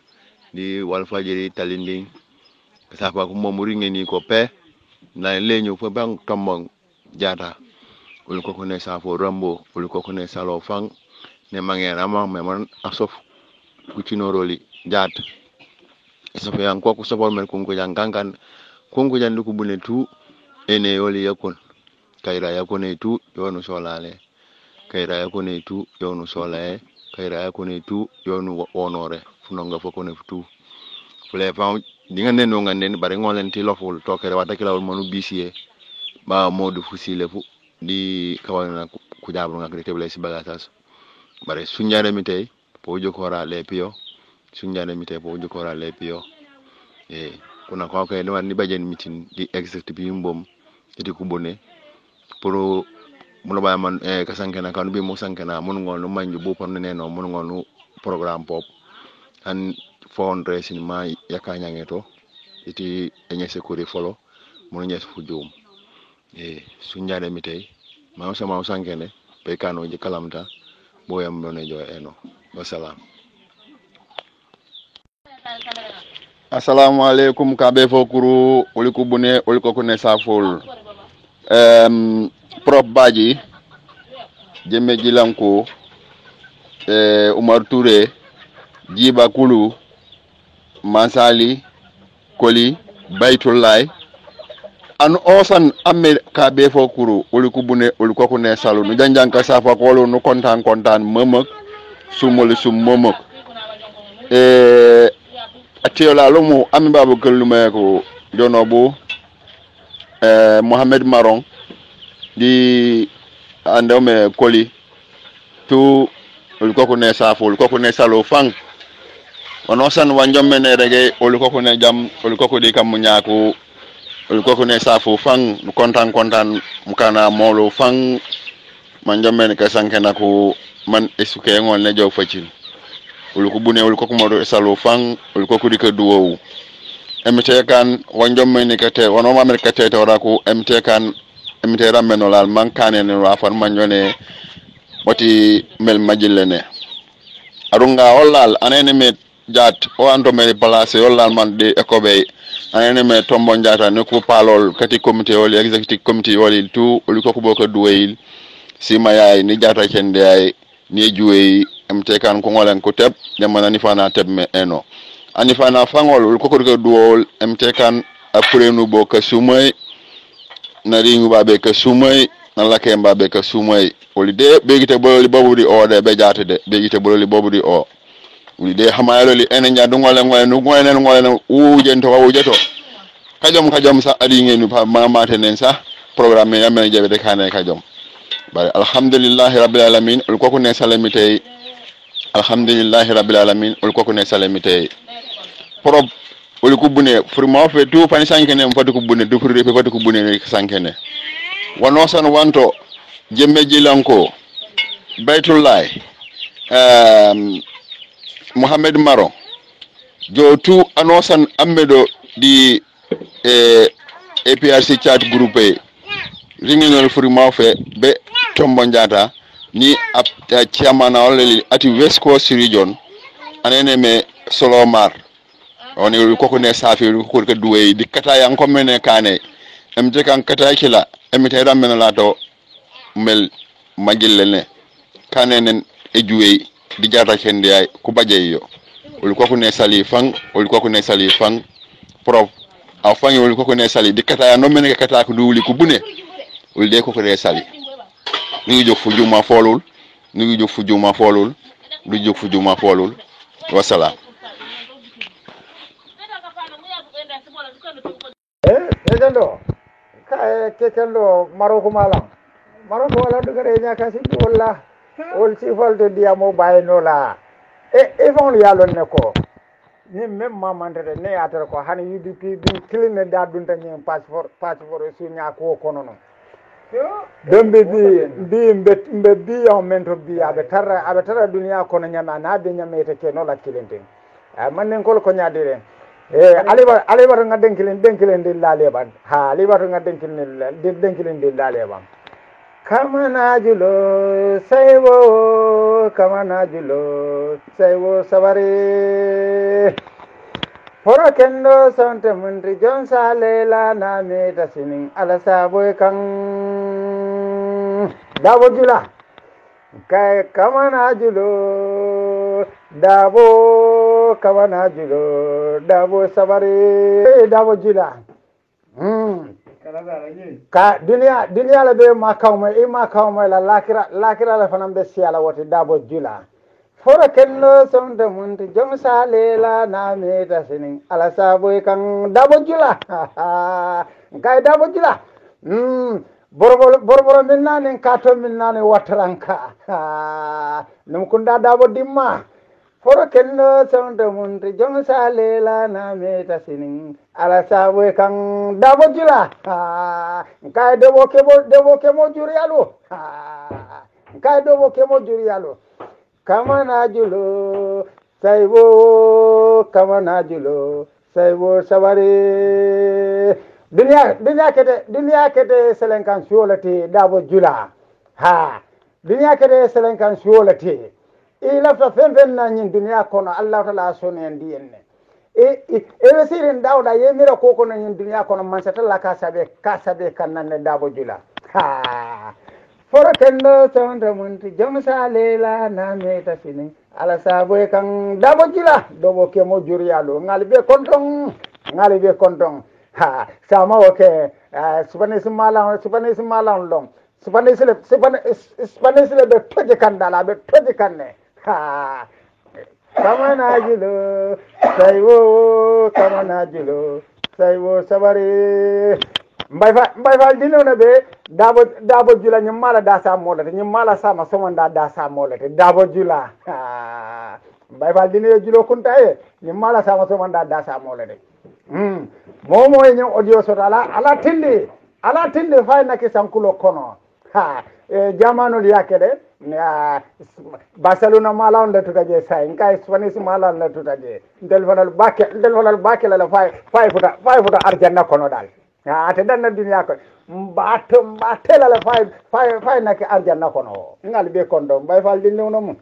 di Walfadjri talinding sapa ko momuri ngeni ko pe na leñu fo bang tombong jata ul ko ne safo rambo ul ko ne salo fang ne mangera ma me man asof ku ci noroli jat so fe an ko ko so men ko jangangan ko jandu ko bune tu ene yoli yakon kayra yakone tu yonu solale kayra yakone tu yonu solae kayra yakone tu yonu wonore funonga foko ne tu fule fa dinga neno nganden bare ngolen ti loful tokere wata kilawol monu bisiye ba modu fusile fu di kawana ku jabru ngak teble si bagatas bare sunyare mi tay po jokora le pio sunyare mi tay po jokora le pio kuna ko kay no ni bajen mitin di executive yumbom ti ku boné pro muno ba man kasankena kan bi mo sankena mun ngol manju bo pon neno mun ngol programme pop an fundraising ma yakanyange to iti enyese kuri folo mun nyes fu joom sunyare mi tay ma sama sankene be kano je kalamta boyam done jo eno wassalam. Assalamu alaikum kabe fokuru uliku bune uliko kune safol Prof Badji jemme jilanko Umar Touré Jiba Kulu Mansali Koli Baytullahi an osan amme kabe fokuru uliku bune uliko kune salu nu janjanka safa ko nu kontan memek sumul sum memek atiola lomu ami babu kellume ko jonobu Mohamed Maron di andome Koli tu ulko ne safo ulko ne salo fang ono san wanjom mene rege ulko ne jam ulko di kam nyaako ulko ne safo fang kontan mukana molo fang manjom mene ka sankena ko man esuke ngol ne jow facil ulko bune ulko modo salo fang ulko di ka duwo MT kan wanjom mene kate wono ma kate to rako MT kan MT rameno lal mankane ne wafan manjone wati mel majillene arunga olal anene me jat o ando me place olal man de ekobe anene me tombo jata ne ko palol kati comité woli executive committee woli tout ulko ko boko duweyil sima yaay ni jata kende ay ni juwey MT kan ko ngolen ko teb demana ni fana teb me eno ani fana fangol ulko ko duwol MT kan aprenu boka sumay na ringu babe ka sumay na lake mbabe ka sumay olide begite bololi bobudi o de be jate de begite bololi bobudi o olide hamayalo li enen ja dungole ngole ujento wa ujeto kajom sa adi ngenu pa mamate nen sa programme yamen jebe de kane kajom bari alhamdulillah rabbil alamin ulko ko ne salamite alhamdulillah rabbil alamin ulko ko ne salamite prob woli ko bune pour mo fe tout pani sankene mo fati ko bune do pour refe fati ko bune sankene wono san wanto jemme jilanko Baytullahi Mohamed Maron jo tu anosan ammedo di APRC chat groupe ringinol pour mo fe be tombo njata ni ab chairman oleli ati West Coast region anene me Solomar on ko ne safi ko ko duwe di kata yan ko mene kane emte kan kata kila emte ramena lato mel magille ne kane nen e juwe di jata kende ay ku baje yo ul ko ne sali fang ul ko ne sali fang prof a fangi wol ko ne sali di kata no men kata ko duuli ko bune wol de ko ne sali ni jog fu juma folul ni jog fu juma folul du jog fu juma folul wassalam Legendo kekendo Maroko malam Maroko wala dugare nya kasi wala ol ci falde diamo bayno la e fon yalo ne ko ni même mamandere ne atara ko hani UDP dum kiline da dun tan nyen passeport su nya ko kono no dembe mbe bi on mento bi abe tara dunia kono nyama na be nyamete ke no la kilente manen ko nyaade alibar nga denkilen di laleban ha alibar nga denkilen di laleban kamanajulo saywo sabare horo kendo sonte muntri jon salela na meta sinin ala saboy kan dabo jula kay kamanajulo dabo sabare dabo jula ka dunia la be ma kawma la lakira la fanam be siala woti dabo jula fora kenno sonde munti jom salela na meta sinin ala saboy kan dabo jula kay dabo jula borboro min nane kato min nane wataranka num kunda dabo dimma foro kenno sonde munti jom salela na meta sinin ala saboy kan dabo jula kay debo kemo jurialo kay debo kemo jurialo kamanajulo saywo sabare dunia kete selenkan suolati dabo jula dunia kete selenkan suolati ilafta fen na nyin dunia kono Allah taala sone ndi enne e sirin dawda yemira koko na nyin dunia kono mansatalla ka sabe kannan dabo jula foro kendo sonde munti jom salela na meta sini ala saboy kan dabo jula dobo kemo juriyalo ngali be kontong sama oke Spanish malang long Spanish le be toje kandala be toje kanne kamanajulo saywo sabare mbay fa dino na be dabo jula nyamala da sa molate nyamala sama somanda da sa molate dabo jula mbay fa dino julo kuntaye nyamala sama somanda da sa molate momo e nyam audio so ala tinde fay na ke sankulo kono jamano yakede Barcelona malon le tutaje say ngai Spanish malon le tutaje del fanal bakel la fay futa arjanna kono dal ate danna dunya ko mbatela la fay na ke arjanna kono ngal be kondo bay fal dinno no